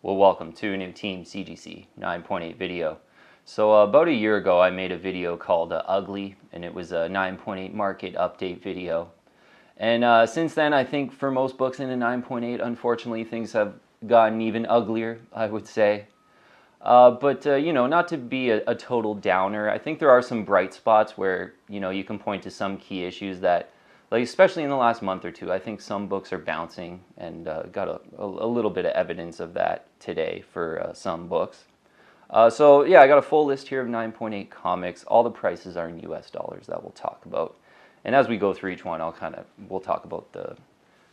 Well, welcome to a new Team CGC 9.8 video. So about a year ago I made a video called Ugly, and it was a 9.8 market update video. And since then, I think for most books in a 9.8, unfortunately things have gotten even uglier, I would say. But you know, not to be a total downer, I think there are some bright spots where, you know, you can point to some key issues that, like especially in the last month or two, I think some books are bouncing, and got a little bit of evidence of that today for some books. So yeah, I got a full list here of 9.8 comics. All the prices are in US dollars that we'll talk about. And as we go through each one, we'll talk about the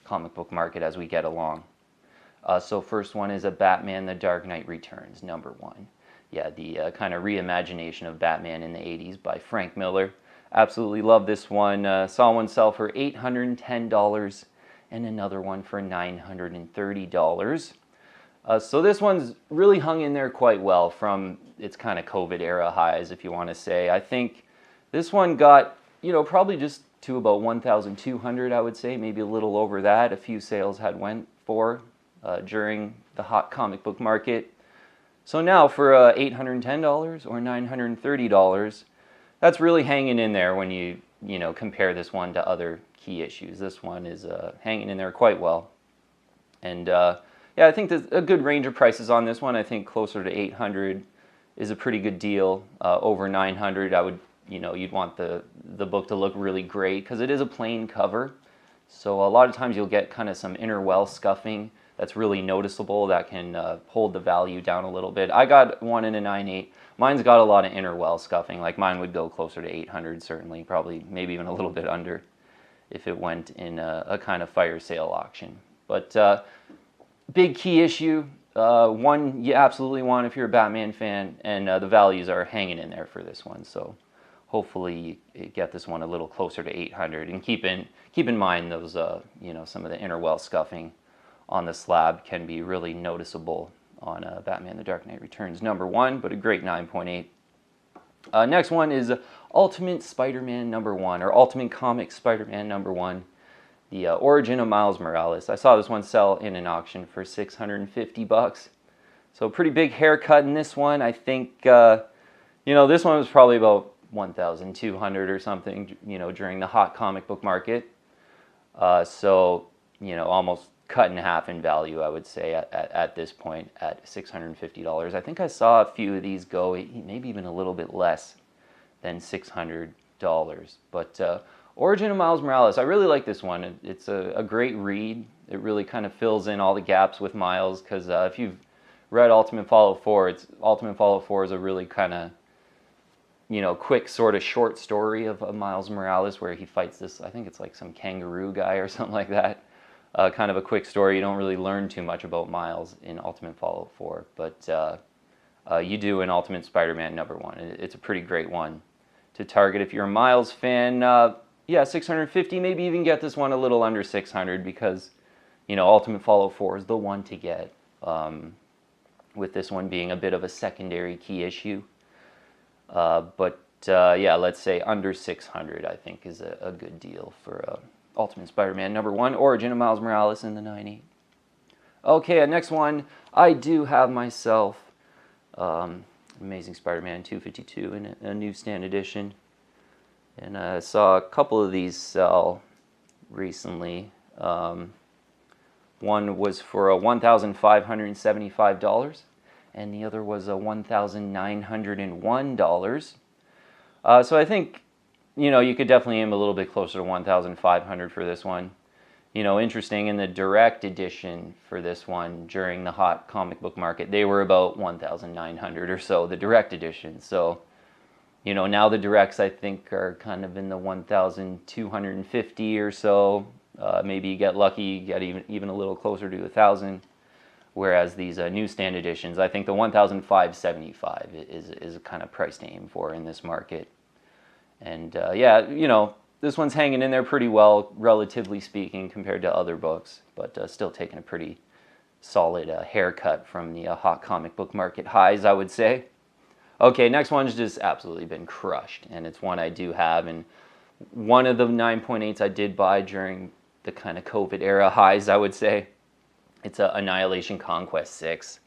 comic book market as we get along. So first one is a Batman The Dark Knight Returns, #1. Yeah, the kind of reimagination of Batman in the 80s by Frank Miller. Absolutely love this one. Saw one sell for $810 and another one for $930. So this one's really hung in there quite well from its kind of COVID era highs, if you want to say. I think this one got, you know, probably just to about 1,200, I would say, maybe a little over that. A few sales had went for during the hot comic book market. So now for $810 or $930, that's really hanging in there when you compare this one to other key issues. This one is hanging in there quite well. And yeah, I think there's a good range of prices on this one. I think closer to 800 is a pretty good deal. Over 900, I would, you'd want the book to look really great because it is a plain cover. So a lot of times you'll get kind of some inner well scuffing that's really noticeable that can hold the value down a little bit. I got one in a 9.8. Mine's got a lot of inner well scuffing. Like mine would go closer to 800 certainly, probably maybe even a little bit under if it went in a kind of fire sale auction. But big key issue, one you absolutely want if you're a Batman fan, and the values are hanging in there for this one. So hopefully you get this one a little closer to 800, and keep in mind those some of the inner well scuffing on the slab can be really noticeable on Batman The Dark Knight Returns #1, but a great 9.8. Next one is Ultimate Spider-Man #1, or Ultimate Comics Spider-Man #1, the origin of Miles Morales. I saw this one sell in an auction for $650. So pretty big haircut in this one. I think, this one was probably about 1,200 or something, during the hot comic book market. So, almost cut in half in value, I would say, at this point at $650. I think I saw a few of these go maybe even a little bit less than $600. But Origin of Miles Morales, I really like this one. It's a great read. It really kind of fills in all the gaps with Miles, because if you've read Ultimate Fallout 4, Ultimate Fallout 4 is a really kind of quick sort of short story of Miles Morales where he fights this, I think it's like some kangaroo guy or something like that. Kind of a quick story. You don't really learn too much about Miles in Ultimate Fallout 4, but you do in Ultimate Spider-Man #1. It's a pretty great one to target if you're a Miles fan. Yeah, 650, maybe even get this one a little under 600, because Ultimate Fallout 4 is the one to get, with this one being a bit of a secondary key issue. But yeah, let's say under 600 I think is a good deal for Ultimate Spider-Man #1, Origin of Miles Morales in the 9.8. Okay, next one, I do have myself Amazing Spider-Man 252 in a newsstand edition. And I saw a couple of these sell recently. One was for $1,575, and the other was $1,901. So I think you could definitely aim a little bit closer to 1,500 for this one. Interesting, in the direct edition for this one during the hot comic book market, they were about 1,900 or so, the direct edition. So, now the directs I think are kind of in the 1,250 or so. Maybe you get lucky, you get even a little closer to 1,000. Whereas these newsstand editions, I think the 1,575 is a kind of price to aim for in this market. And yeah, this one's hanging in there pretty well, relatively speaking, compared to other books, but still taking a pretty solid haircut from the hot comic book market highs, I would say. Okay, next one's just absolutely been crushed, and it's one I do have, and one of the 9.8s I did buy during the kind of COVID era highs, I would say. It's Annihilation Conquest 6.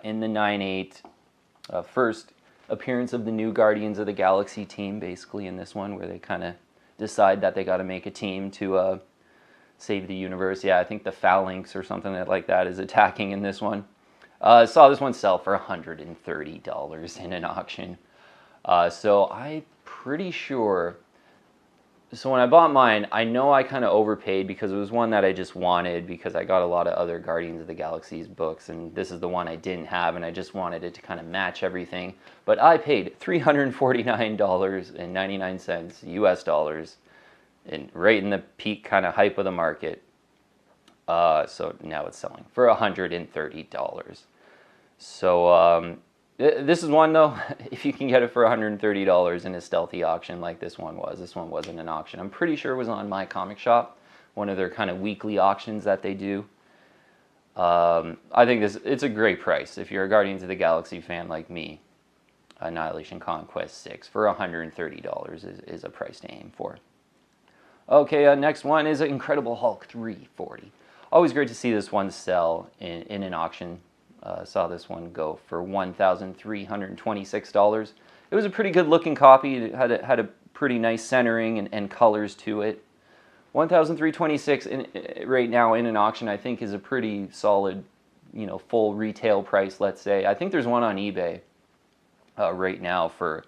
in the 9.8. First appearance of the new Guardians of the Galaxy team, basically, in this one, where they kind of decide that they got to make a team to save the universe. Yeah, I think the Phalanx or something like that is attacking in this one. Saw this one sell for $130 in an auction. So I'm pretty sure. So when I bought mine, I know I kind of overpaid because it was one that I just wanted because I got a lot of other Guardians of the Galaxy's books, and this is the one I didn't have, and I just wanted it to kind of match everything. But I paid $349.99 US dollars, and right in the peak kind of hype of the market. So now it's selling for $130. So this is one, though, if you can get it for $130 in a stealthy auction like this one wasn't an auction. I'm pretty sure it was on My Comic Shop, one of their kind of weekly auctions that they do. I think it's a great price. If you're a Guardians of the Galaxy fan like me, Annihilation Conquest 6 for $130 is a price to aim for. Okay, next one is Incredible Hulk 340. Always great to see this one sell in an auction. Saw this one go for $1,326. It was a pretty good looking copy. It had a pretty nice centering and colors to it. $1,326 right now in an auction, I think, is a pretty solid, full retail price, let's say. I think there's one on eBay right now for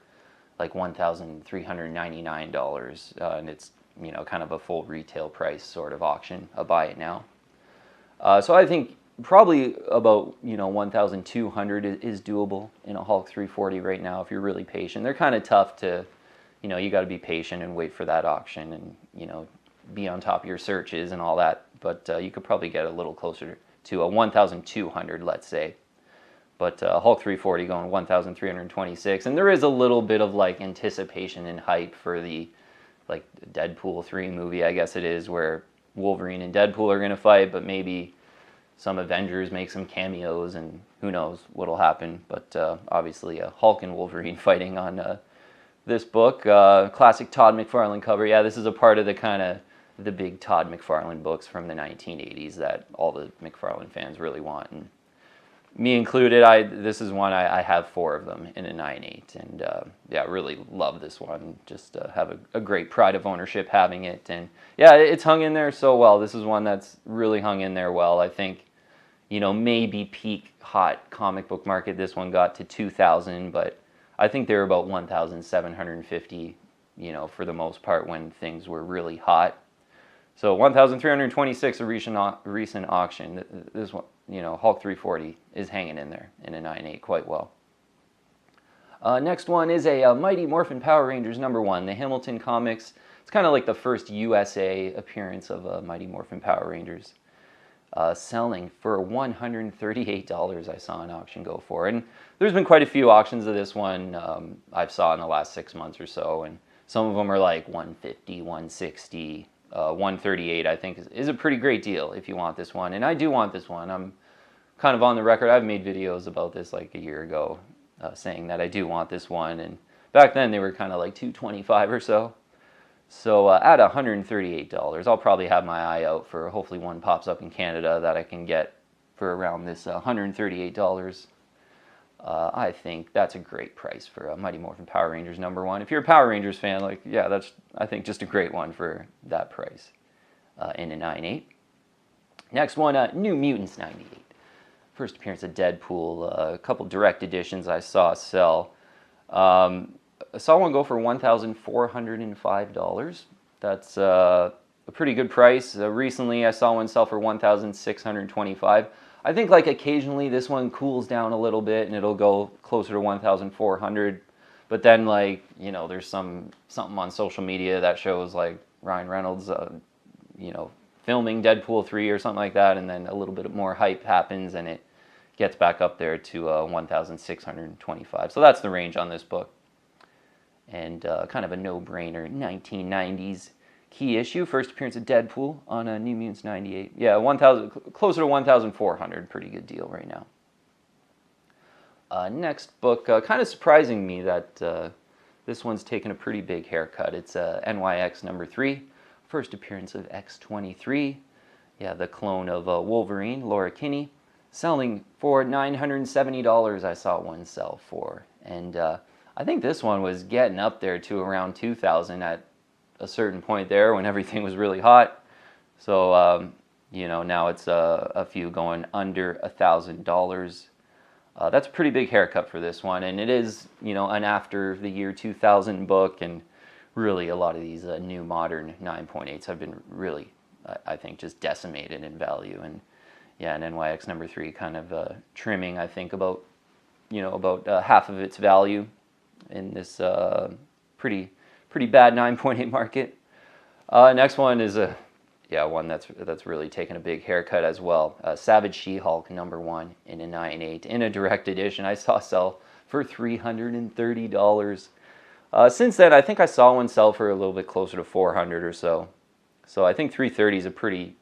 like $1,399, and it's kind of a full retail price sort of auction. I'll buy it now. So I think probably about 1,200 is doable in a Hulk 340 right now if you're really patient. They're kind of tough to, you got to be patient and wait for that auction and be on top of your searches and all that. But you could probably get a little closer to a 1,200, let's say. But Hulk 340 going 1,326, and there is a little bit of like anticipation and hype for the Deadpool 3 movie, I guess it is, where Wolverine and Deadpool are going to fight, but maybe some Avengers make some cameos, and who knows what'll happen. But obviously, Hulk and Wolverine fighting on this book. Classic Todd McFarlane cover. Yeah, this is a part of the kind of the big Todd McFarlane books from the 1980s that all the McFarlane fans really want, and me included. This is one I have 4 of them in a 9.8, and yeah, really love this one. Just have a great pride of ownership having it, and yeah, it's hung in there so well. This is one that's really hung in there well. I think, maybe peak hot comic book market, this one got to 2,000, but I think they were about 1,750, for the most part when things were really hot. So 1,326 a recent auction. This one, Hulk 340 is hanging in there in a 9.8 quite well. Next one is a Mighty Morphin Power Rangers #1, the Hamilton Comics. It's kind of like the first USA appearance of Mighty Morphin Power Rangers. Selling for $138, I saw an auction go for. And there's been quite a few auctions of this one I've saw in the last 6 months or so, and some of them are like $150, $160, $138. I think is a pretty great deal if you want this one, and I do want this one. I'm kind of on the record. I've made videos about this like a year ago, saying that I do want this one, and back then they were kind of like $225 or so. So at $138, I'll probably have my eye out for, hopefully one pops up in Canada that I can get for around this $138. I think that's a great price for Mighty Morphin Power Rangers #1. If you're a Power Rangers fan, yeah, that's, I think, just a great one for that price in a 9.8. Next one, New Mutants '98. First appearance of Deadpool. A couple direct editions I saw sell. I saw one go for $1,405. That's a pretty good price. Recently, I saw one sell for $1,625. I think occasionally this one cools down a little bit and it'll go closer to $1,400. But then there's something on social media that shows Ryan Reynolds, filming Deadpool 3 or something like that, and then a little bit more hype happens and it gets back up there to $1,625. So that's the range on this book. And kind of a no-brainer 1990s key issue. First appearance of Deadpool on New Mutants '98. Yeah, closer to 1,400. Pretty good deal right now. Next book, kind of surprising me that this one's taken a pretty big haircut. It's NYX #3. First appearance of X-23. Yeah, the clone of Wolverine, Laura Kinney. selling for $970. I saw one sell for, and I think this one was getting up there to around 2,000 at a certain point there when everything was really hot. So you know, now it's a few going under $1,000. That's a pretty big haircut for this one, and it is, you know, an after the year 2000 book, and really a lot of these new modern 9.8s have been really, I think, just decimated in value. And yeah, and NYX number 3 kind of trimming, I think, about, you know, about half of its value in this pretty bad 9.8 market. Next one is one that's really taken a big haircut as well. Savage She-Hulk number 1 in a 9.8 in a direct edition. I saw sell for $330. Since then, I think I saw one sell for a little bit closer to 400 or so. So I think 330 is a pretty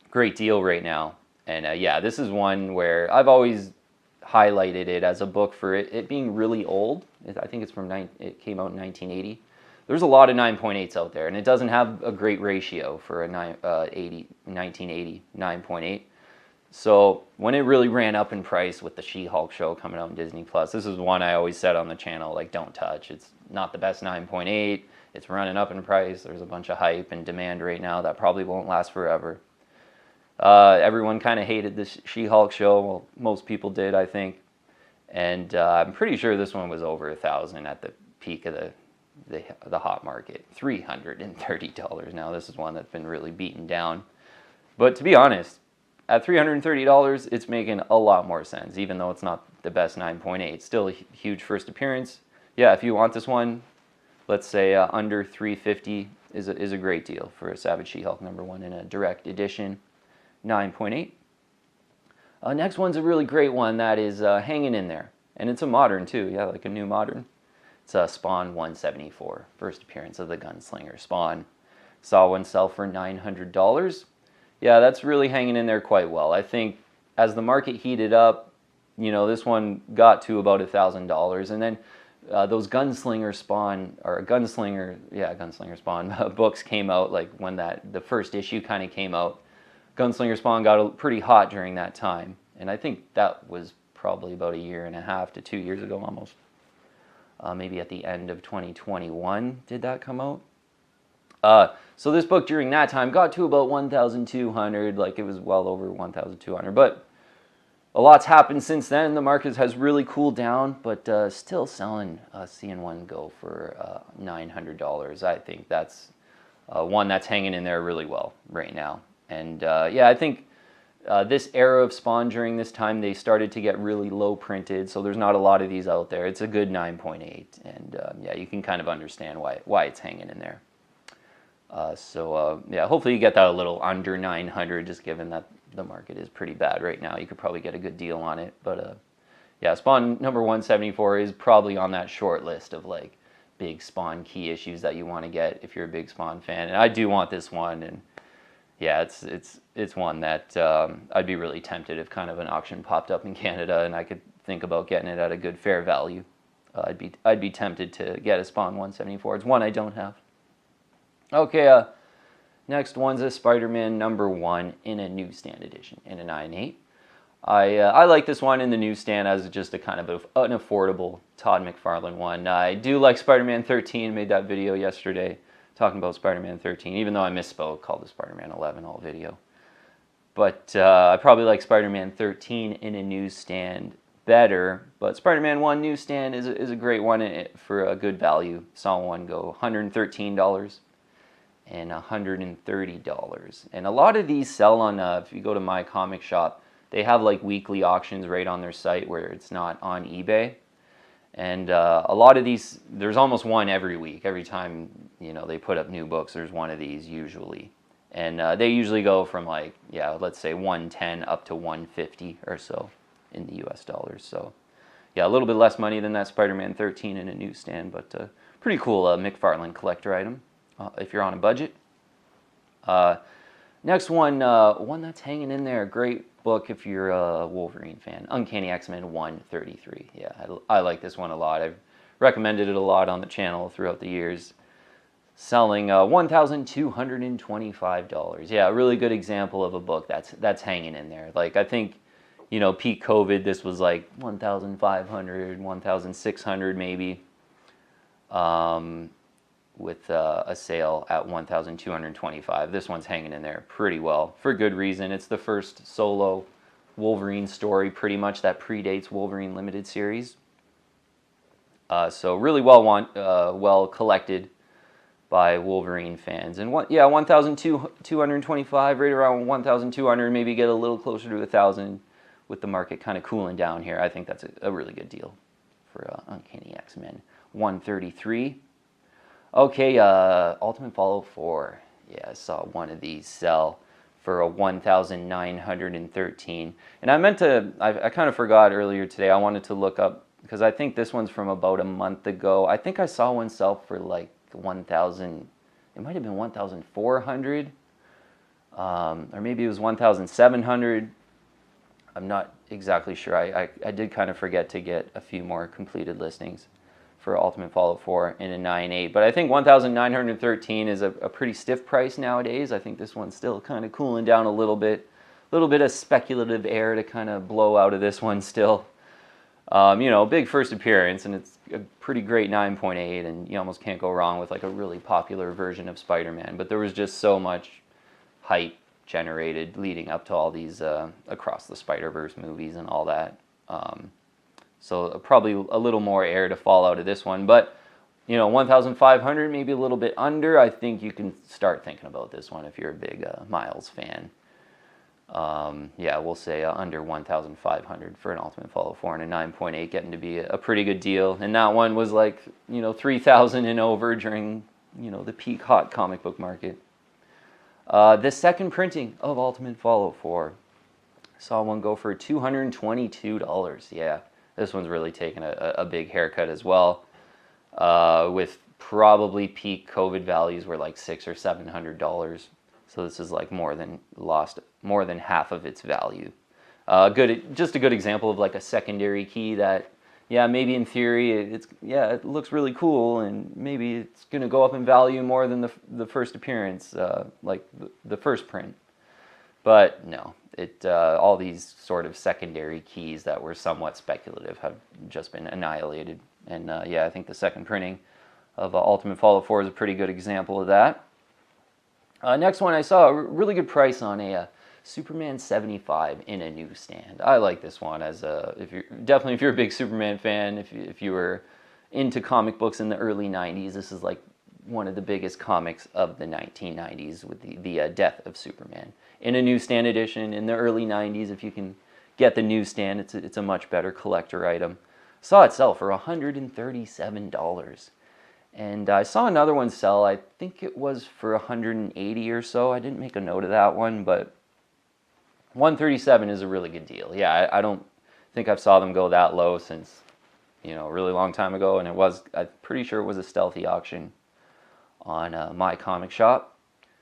great deal right now. And yeah, this is one where I've always highlighted it as a book for it being really old. I think it came out in 1980. There's a lot of 9.8s out there, and it doesn't have a great ratio for a 1980 9.8. So when it really ran up in price with the She-Hulk show coming out on Disney Plus, this is one I always said on the channel, like, don't touch. It's not the best 9.8. It's running up in price. There's a bunch of hype and demand right now that probably won't last forever. Everyone kind of hated this She-Hulk show. Well, most people did, I think. And I'm pretty sure this one was over 1,000 at the peak of the hot market. $330. Now this is one that's been really beaten down. But to be honest, at $330, it's making a lot more sense, even though it's not the best 9.8. Still a huge first appearance. Yeah, if you want this one, let's say under $350 is a great deal for a Savage She-Hulk number 1 in a direct edition 9.8. Next one's a really great one that is hanging in there, and it's a modern too. Yeah, like a new modern. It's Spawn 174, first appearance of the gunslinger Spawn. Saw one sell for $900. Yeah, that's really hanging in there quite well. I think as the market heated up, you know, this one got to about $1,000, and then those Gunslinger Spawn, or Gunslinger Spawn books came out, like when the first issue kind of came out. Gunslinger Spawn got pretty hot during that time, and I think that was probably about 1.5 to 2 years ago almost. Maybe at the end of 2021 did that come out. So this book during that time got to about 1,200, like it was well over 1,200. But a lot's happened since then. The market has really cooled down, but still selling, seeing one go for $900. I think that's one that's hanging in there really well right now. And yeah, I think this era of Spawn during this time, they started to get really low printed, so there's not a lot of these out there. It's a good 9.8, and yeah, you can kind of understand why it's hanging in there. Yeah, hopefully you get that a little under 900, just given that the market is pretty bad right now. You could probably get a good deal on it, but yeah, Spawn number 174 is probably on that short list of like big Spawn key issues that you want to get if you're a big Spawn fan, and I do want this one. And yeah, it's one that I'd be really tempted if kind of an auction popped up in Canada and I could think about getting it at a good fair value. I'd be tempted to get a Spawn 174. It's one I don't have. Okay, next one's a Spider-Man number 1 in a newsstand edition in a 9.8. I like this one in the newsstand as just a kind of an affordable Todd McFarlane one. I do like Spider-Man 13. Made that video yesterday talking about Spider-Man 13, even though I misspoke, called it Spider-Man 11 all video. But I probably like Spider-Man 13 in a newsstand better, but Spider-Man 1 newsstand is a great one for a good value. Saw one go $113 and $130. And a lot of these sell on, if you go to My Comic Shop, they have like weekly auctions right on their site where it's not on eBay. And a lot of these, there's almost one every week. Every time, you know, they put up new books, there's one of these usually. And they usually go from like, yeah, let's say 110 up to 150 or so in the US dollars. So yeah, a little bit less money than that Spider-Man 13 in a newsstand, but pretty cool McFarlane collector item if you're on a budget. Next one, one that's hanging in there, great book if you're a Wolverine fan, Uncanny X-Men 133. Yeah, I like this one a lot. I've recommended it a lot on the channel throughout the years. selling $1,225. Yeah, a really good example of a book that's hanging in there. Like I think, peak COVID, this was like 1,500, 1,600 maybe, with a sale at 1,225. This one's hanging in there pretty well for good reason. It's the first solo Wolverine story, pretty much, that predates Wolverine Limited series. So really well collected by Wolverine fans. And 1,225, right around 1,200, maybe get a little closer to 1,000 with the market kind of cooling down here. I think that's a really good deal for Uncanny X-Men 133. Okay, Ultimate Follow 4. Yeah, I saw one of these sell for a 1,913. And I kind of forgot earlier today. I wanted to look up, because I think this one's from about a month ago. I think I saw one sell for like 1,000, it might have been 1,400, or maybe it was 1,700. I'm not exactly sure. I did kind of forget to get a few more completed listings for Ultimate Fallout 4 in a 9.8. But I think 1,913 is a pretty stiff price nowadays. I think this one's still kind of cooling down a little bit of speculative air to kind of blow out of this one still. Big first appearance, and it's a pretty great 9.8, and you almost can't go wrong with like a really popular version of Spider-Man. But there was just so much hype generated leading up to all these Across the Spider-Verse movies and all that. So probably a little more air to fall out of this one. But, 1,500, maybe a little bit under. I think you can start thinking about this one if you're a big Miles fan. Yeah, we'll say under 1,500 for an Ultimate Fallout 4 and a 9.8, getting to be a pretty good deal. And that one was like, 3,000 and over during, the peak hot comic book market. The second printing of Ultimate Fallout 4. Saw one go for $222. Yeah, this one's really taken a big haircut as well. With probably peak COVID values were like $600 or $700. So this is like more than half of its value. Just a good example of like a secondary key that, yeah, maybe in theory it looks really cool, and maybe it's gonna go up in value more than the first appearance, like the first print. But no, all these sort of secondary keys that were somewhat speculative have just been annihilated. And yeah, I think the second printing of Ultimate Fallout 4 is a pretty good example of that. Next one, I saw a really good price on a Superman 75 in a newsstand. I like this one if you're a big Superman fan. If you were into comic books in the early 90s, this is like one of the biggest comics of the 1990s with the death of Superman in a newsstand edition in the early 90s. If you can get the newsstand, it's a much better collector item. Saw it sell for $137. And I saw another one sell, I think it was for $180 or so. I didn't make a note of that one, but $137 is a really good deal. Yeah, I don't think I've saw them go that low since, a really long time ago. And I'm pretty sure it was a stealthy auction on My Comic Shop.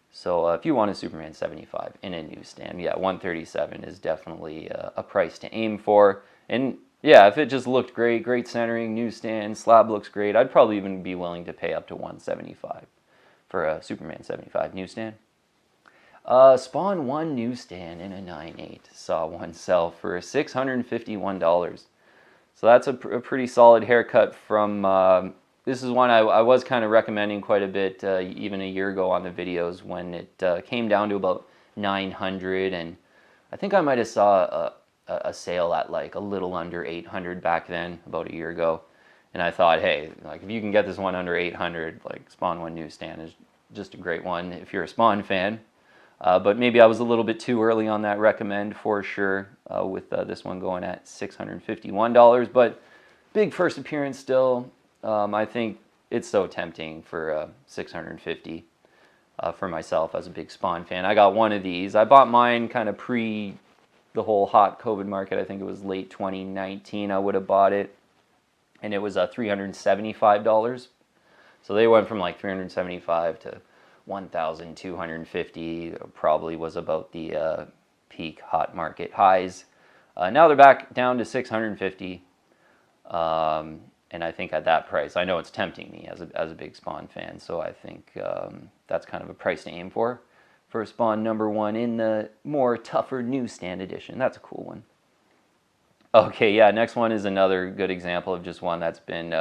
So if you want a Superman 75 in a newsstand, yeah, $137 is definitely a price to aim for. And yeah, if it just looked great centering, newsstand, slab looks great, I'd probably even be willing to pay up to $175 for a Superman 75 newsstand. Spawn 1 newsstand in a 9.8 saw one sell for $651. So that's a pretty solid haircut from, this is one I was kind of recommending quite a bit even a year ago on the videos when it came down to about 900, and I think I might have saw a sale at like a little under 800 back then, about a year ago. And I thought, hey, like if you can get this one under 800, like Spawn 1 newsstand is just a great one if you're a Spawn fan. But maybe I was a little bit too early on that recommend for sure, with this one going at $651. But big first appearance still. I think it's so tempting for $650 for myself as a big Spawn fan. I got one of these. I bought mine kind of pre the whole hot COVID market. I think it was late 2019 I would have bought it, and it was $375. So they went from like $375 to $1,250. Probably was about the peak hot market highs. Now they're back down to $650. And I think at that price, I know it's tempting me as a big Spawn fan, so I think that's kind of a price to aim for Spawn #1 in the more tougher newsstand edition. That's a cool one. Okay, yeah, next one is another good example of just one that's been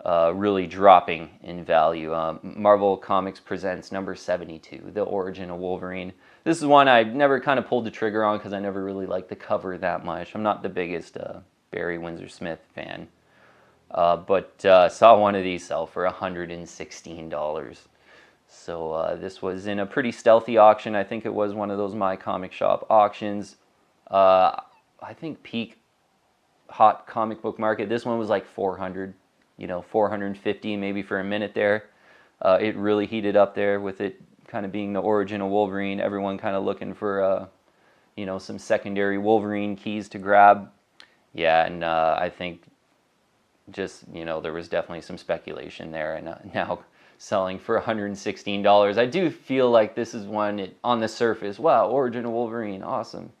really dropping in value. Marvel Comics presents #72, The Origin of Wolverine. This is one I never kind of pulled the trigger on because I never really liked the cover that much. I'm not the biggest Barry Windsor-Smith fan. But saw one of these sell for $116. So this was in a pretty stealthy auction. I think it was one of those My Comic Shop auctions. I think peak hot comic book market. This one was like 400, 450 maybe for a minute there. It really heated up there with it kind of being the origin of Wolverine. Everyone kind of looking for, some secondary Wolverine keys to grab. Yeah, and I think just, there was definitely some speculation there, and now selling for $116. I do feel like this is one, on the surface, wow, Origin of Wolverine, awesome.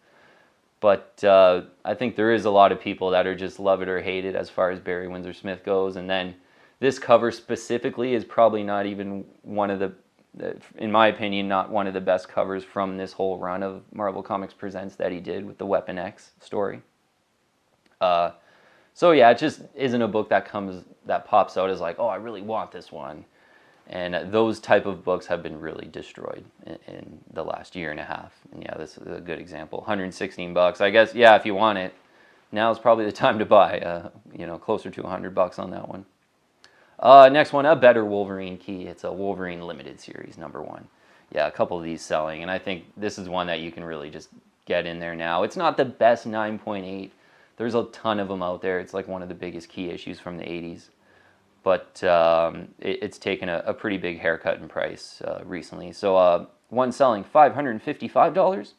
But I think there is a lot of people that are just love it or hate it as far as Barry Windsor-Smith goes. And then this cover specifically is probably not even one of the, in my opinion, not one of the best covers from this whole run of Marvel Comics Presents that he did with the Weapon X story. So yeah, it just isn't a book that pops out as like, oh, I really want this one. And those type of books have been really destroyed in the last year and a half. And yeah, this is a good example. $116. I guess, yeah, if you want it, now is probably the time to buy. Closer to $100 on that one. Next one, a better Wolverine key. It's a Wolverine Limited Series #1. Yeah, a couple of these selling, and I think this is one that you can really just get in there now. It's not the best 9.8. There's a ton of them out there. It's like one of the biggest key issues from the 80s. But it's taken a pretty big haircut in price recently. So one selling $555,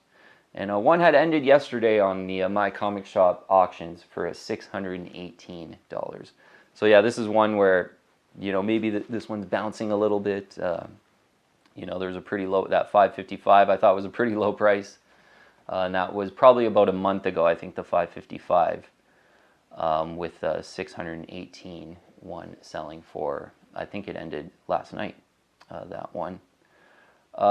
and one had ended yesterday on the My Comic Shop auctions for $618. So yeah, this is one where, maybe this one's bouncing a little bit. There's a pretty low, that $555 I thought was a pretty low price. And that was probably about a month ago, I think, the $555, with $618. One selling for, I think it ended last night, that one.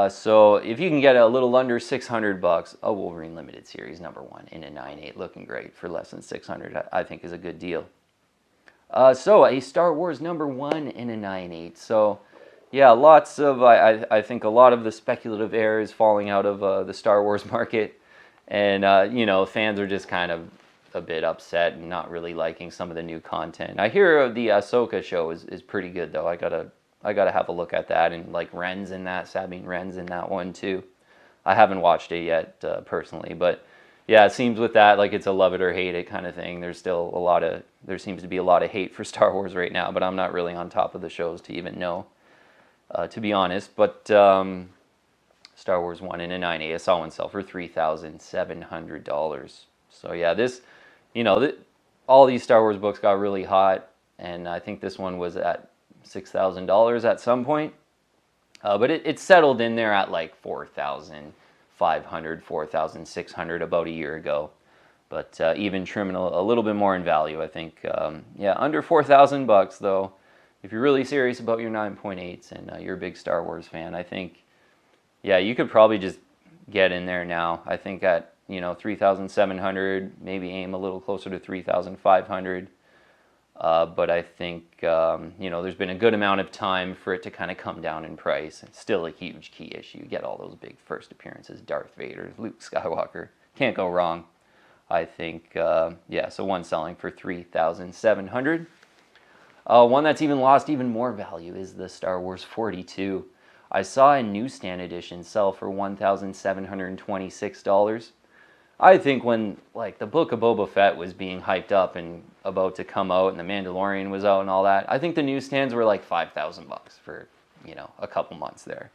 So if you can get a little under $600, a Wolverine Limited Series #1 in a 9.8, looking great for less than $600, I think is a good deal. So a Star Wars #1 in a 9.8. So yeah, lots of, I think a lot of the speculative air is falling out of the Star Wars market. And, fans are just kind of a bit upset and not really liking some of the new content. I hear the Ahsoka show is pretty good though. I gotta have a look at that, and like Ren's in that, Sabine Wren's in that one too. I haven't watched it yet personally, but yeah, it seems with that like it's a love it or hate it kind of thing. There's still there seems to be a lot of hate for Star Wars right now, but I'm not really on top of the shows to even know, to be honest. But Star Wars 1 in a 9.8, I saw one sell for $3,700. So yeah, this, all these Star Wars books got really hot, and I think this one was at $6,000 at some point. But it settled in there at like $4,500, $4,600 about a year ago. But even trimming a little bit more in value, I think. Yeah, under $4,000 though. If you're really serious about your 9.8s and you're a big Star Wars fan, I think, yeah, you could probably just get in there now. I think at 3,700, maybe aim a little closer to 3,500. But I think, there's been a good amount of time for it to kind of come down in price. It's still a huge key issue. You get all those big first appearances, Darth Vader, Luke Skywalker. Can't go wrong, I think. Yeah, so one selling for $3,700. One that's even lost even more value is the Star Wars 42. I saw a newsstand edition sell for $1,726. I think when like the Book of Boba Fett was being hyped up and about to come out, and the Mandalorian was out and all that, I think the newsstands were like $5,000 for a couple months there.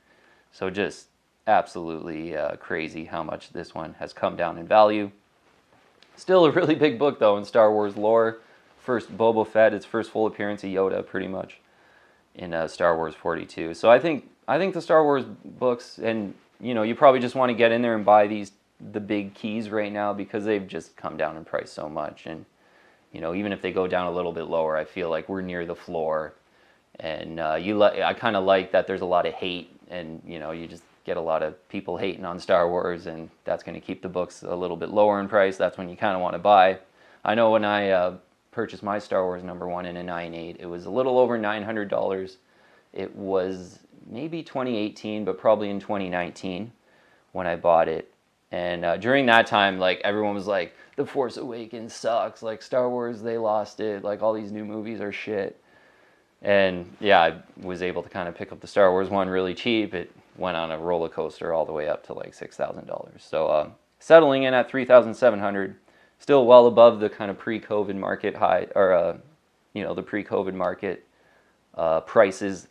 So just absolutely crazy how much this one has come down in value. Still a really big book though in Star Wars lore. First Boba Fett, its first full appearance of Yoda, pretty much in Star Wars 42. So I think the Star Wars books, and you probably just want to get in there and buy the big keys right now because they've just come down in price so much. And even if they go down a little bit lower, I feel like we're near the floor. And I kind of like that there's a lot of hate, and you just get a lot of people hating on Star Wars, and that's going to keep the books a little bit lower in price. That's when you kind of want to buy. I know when I purchased my Star Wars #1 in a 9.8, it was a little over $900. It was maybe 2018, but probably in 2019 when I bought it. And during that time, like, everyone was like, The Force Awakens sucks, like Star Wars, they lost it, like all these new movies are shit. And yeah, I was able to kind of pick up the Star Wars one really cheap. It went on a roller coaster all the way up to like $6,000. So settling in at $3,700, still well above the kind of pre-COVID market high, or the pre-COVID market prices.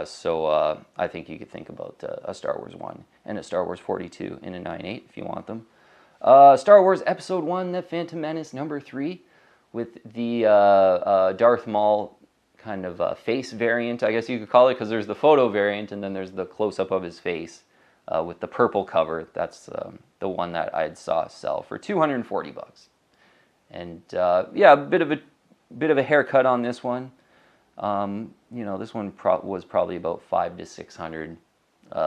So I think you could think about a Star Wars 1 and a Star Wars 42 in a 9.8 if you want them. Star Wars Episode 1, The Phantom Menace #3, with the Darth Maul kind of face variant, I guess you could call it, because there's the photo variant and then there's the close-up of his face with the purple cover. That's the one that I saw sell for $240. And yeah, a bit of a haircut on this one. This one was probably about $500 to $600.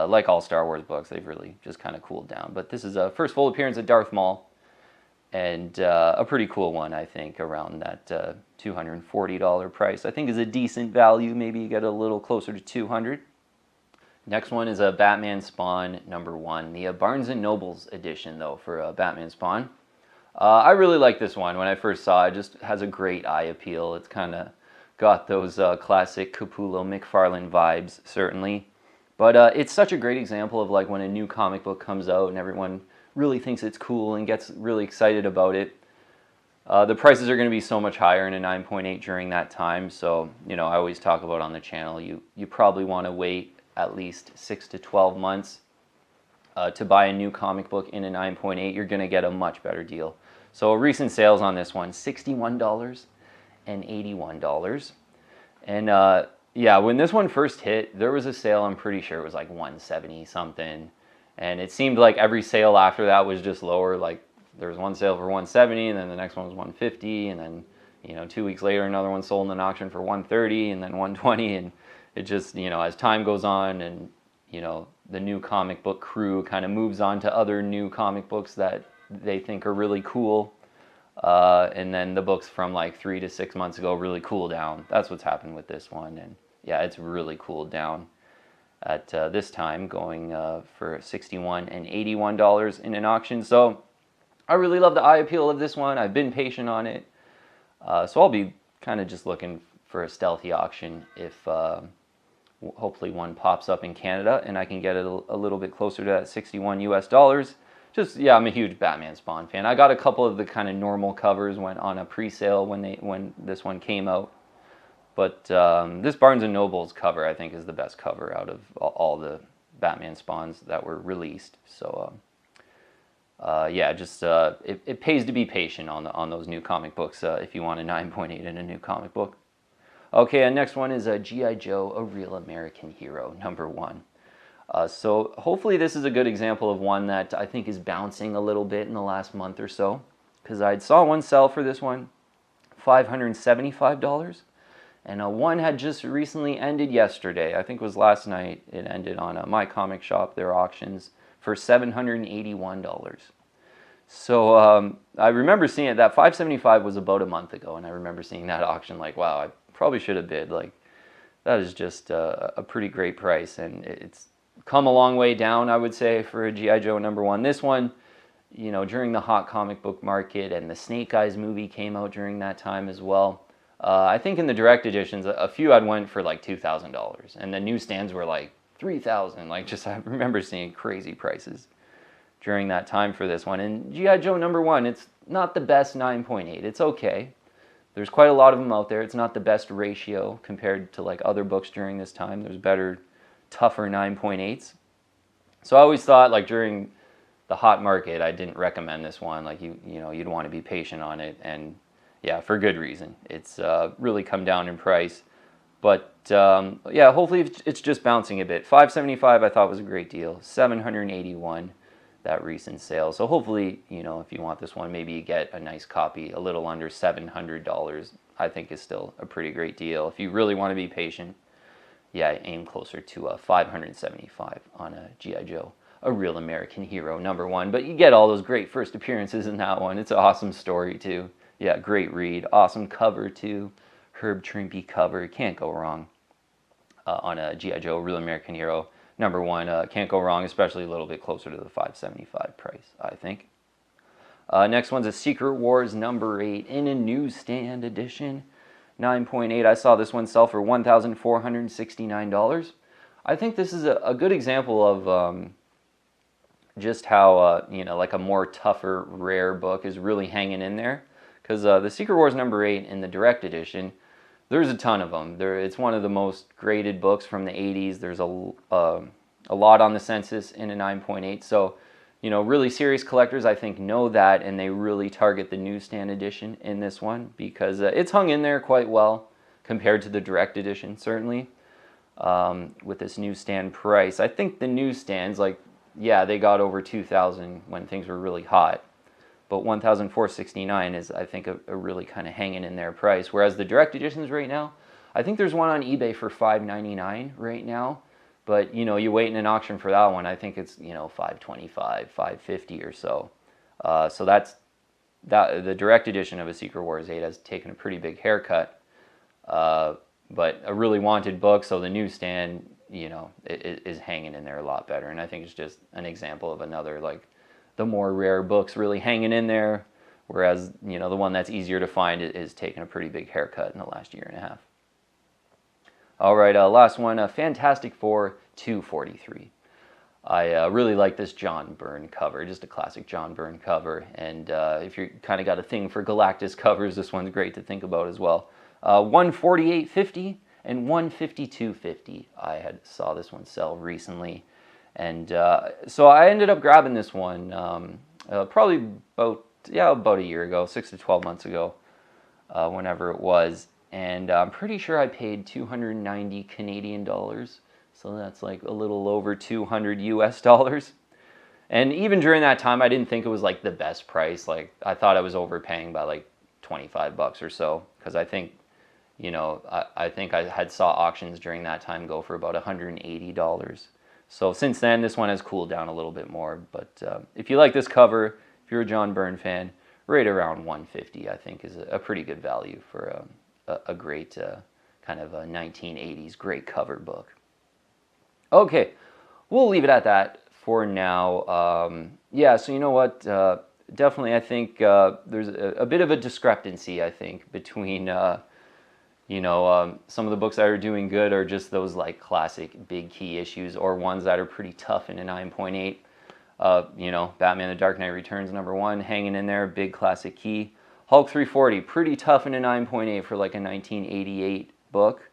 Like all Star Wars books, they've really just kind of cooled down. But this is a first full appearance of Darth Maul, and a pretty cool one, I think, around that $240 price. I think is a decent value. Maybe you get a little closer to $200. Next one is a Batman Spawn #1, the Barnes & Noble's edition, though, for Batman Spawn. I really like this one. When I first saw it, it just has a great eye appeal. It's kind of got those classic Capullo-McFarlane vibes, certainly. But it's such a great example of like when a new comic book comes out and everyone really thinks it's cool and gets really excited about it. The prices are going to be so much higher in a 9.8 during that time. So, I always talk about on the channel, you probably want to wait at least 6 to 12 months to buy a new comic book in a 9.8. You're going to get a much better deal. So recent sales on this one, $61 and $81. And yeah, when this one first hit, there was a sale, I'm pretty sure it was like $170 something. And it seemed like every sale after that was just lower. Like there was one sale for $170, and then the next one was $150, and then 2 weeks later another one sold in an auction for $130, and then $120, and it just, as time goes on and the new comic book crew kind of moves on to other new comic books that they think are really cool, and then the books from like 3 to 6 months ago really cool down. That's what's happened with this one, and yeah, it's really cooled down at this time, going for $61 and $81 in an auction. So I really love the eye appeal of this one. I've been patient on it, so I'll be kind of just looking for a stealthy auction if hopefully one pops up in Canada and I can get it a little bit closer to that 61 US dollars. Just, yeah, I'm a huge Batman Spawn fan. I got a couple of the kind of normal covers went on a pre-sale when this one came out. But this Barnes & Noble's cover, I think, is the best cover out of all the Batman Spawns that were released. So, yeah, just it pays to be patient on those new comic books if you want a 9.8 in a new comic book. Okay, and next one is G.I. Joe, A Real American Hero, #1. So hopefully this is a good example of one that I think is bouncing a little bit in the last month or so, because I saw one sell for this one, $575. And one had just recently ended yesterday. I think it was last night. It ended on My Comic Shop, their auctions, for $781. So I remember seeing it. That $575 was about a month ago, and I remember seeing that auction like, wow, I probably should have bid. Like, that is just a pretty great price, and it's come a long way down, I would say, for a G.I. Joe #1. This one, during the hot comic book market, and the Snake Eyes movie came out during that time as well. I think in the direct editions, a few had went for like $2,000, and the newsstands were like $3,000. Like, just I remember seeing crazy prices during that time for this one. And G.I. Joe #1, it's not the best 9.8. It's okay. There's quite a lot of them out there. It's not the best ratio compared to like other books during this time. There's better, tougher 9.8s. So I always thought, like, during the hot market, I didn't recommend this one. Like, you'd want to be patient on it, and yeah, for good reason. It's really come down in price. But yeah, hopefully it's just bouncing a bit. $575 I thought was a great deal. $781 that recent sale. So hopefully, you know, if you want this one, maybe you get a nice copy, a little under $700. I think is still a pretty great deal. If you really want to be patient, yeah, aim closer to 575 on a G.I. Joe, a real American hero #1. But you get all those great first appearances in that one. It's an awesome story too. Yeah, great read, awesome cover too. Herb Trimpe cover, can't go wrong on a G.I. Joe, real American hero #1. Can't go wrong, especially a little bit closer to the 575 price, I think. Next one's a Secret Wars #8 in a newsstand edition. 9.8. I saw this one sell for $1,469. I think this is a good example of just how, you know, like a more tougher, rare book is really hanging in there. Because the Secret Wars #8 in the direct edition, there's a ton of them. It's one of the most graded books from the 80s. There's a lot on the census in a 9.8. So, you know, really serious collectors, I think, know that, and they really target the newsstand edition in this one because it's hung in there quite well compared to the direct edition, certainly, with this newsstand price. I think the newsstands, like, yeah, they got over $2,000 when things were really hot, but $1,469 is, I think, a really kind of hanging in there price, whereas the direct editions right now, I think there's one on eBay for $599 right now. But, you know, you wait in an auction for that one, I think it's, you know, $525, $550 or so. So the direct edition of a Secret Wars 8 has taken a pretty big haircut. But a really wanted book, so the newsstand, you know, is hanging in there a lot better. And I think it's just an example of another, like, the more rare books really hanging in there, whereas, you know, the one that's easier to find is taking a pretty big haircut in the last year and a half. All right, last one, Fantastic Four 243. I really like this John Byrne cover, just a classic John Byrne cover. And if you kind of got a thing for Galactus covers, this one's great to think about as well. 148.50 and 152.50. I saw this one sell recently. And so I ended up grabbing this one probably about a year ago, 6 to 12 months ago, whenever it was. And I'm pretty sure I paid 290 Canadian dollars. So that's like a little over 200 US dollars. And even during that time, I didn't think it was like the best price. Like, I thought I was overpaying by like 25 bucks or so. Because I think, you know, I think I had saw auctions during that time go for about $180. So since then, this one has cooled down a little bit more. But if you like this cover, if you're a John Byrne fan, right around 150, I think, is a pretty good value for a great kind of a 1980s great cover book. Okay, we'll leave it at that for now. Yeah, so you know what? Definitely, I think there's a bit of a discrepancy, I think, between, you know, some of the books that are doing good are just those like classic big key issues, or ones that are pretty tough in a 9.8. You know, Batman The Dark Knight Returns #1, hanging in there, big classic key. Hulk 340, pretty tough in a 9.8 for like a 1988 book.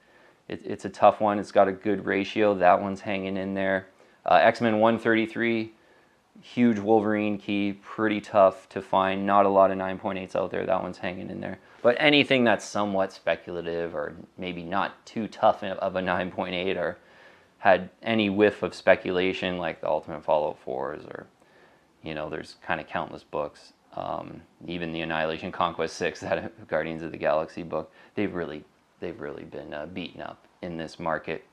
It's a tough one. It's got a good ratio. That one's hanging in there. X-Men 133, huge Wolverine key, pretty tough to find. Not a lot of 9.8s out there. That one's hanging in there. But anything that's somewhat speculative or maybe not too tough of a 9.8 or had any whiff of speculation, like the Ultimate Fallout 4s, or, you know, there's kind of countless books. Even the Annihilation Conquest 6, that Guardians of the Galaxy book, they've really been beaten up in this market.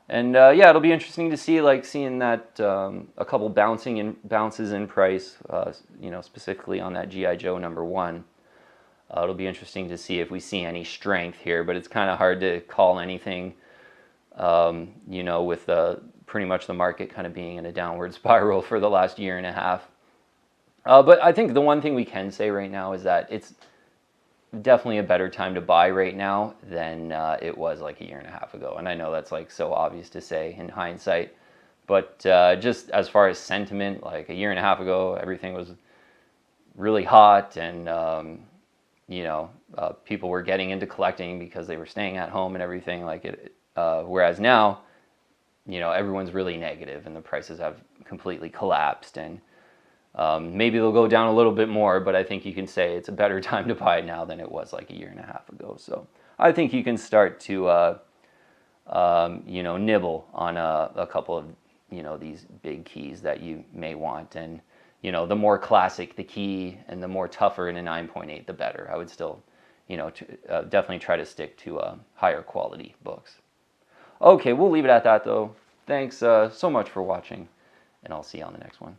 And yeah, it'll be interesting to see, like, seeing that a couple bounces in price, you know, specifically on that G.I. Joe #1. It'll be interesting to see if we see any strength here, but it's kind of hard to call anything, you know, with pretty much the market kind of being in a downward spiral for the last year and a half. But I think the one thing we can say right now is that it's definitely a better time to buy right now than it was like a year and a half ago. And I know that's like so obvious to say in hindsight, but just as far as sentiment, like a year and a half ago, everything was really hot, and you know, people were getting into collecting because they were staying at home and everything like it. Whereas now, you know, everyone's really negative and the prices have completely collapsed, and maybe they'll go down a little bit more, but I think you can say it's a better time to buy it now than it was like a year and a half ago. So I think you can start to, you know, nibble on a couple of, you know, these big keys that you may want. And you know, the more classic the key and the more tougher in a 9.8, the better. I would still, you know, definitely try to stick to higher quality books. Okay, we'll leave it at that though. Thanks so much for watching, and I'll see you on the next one.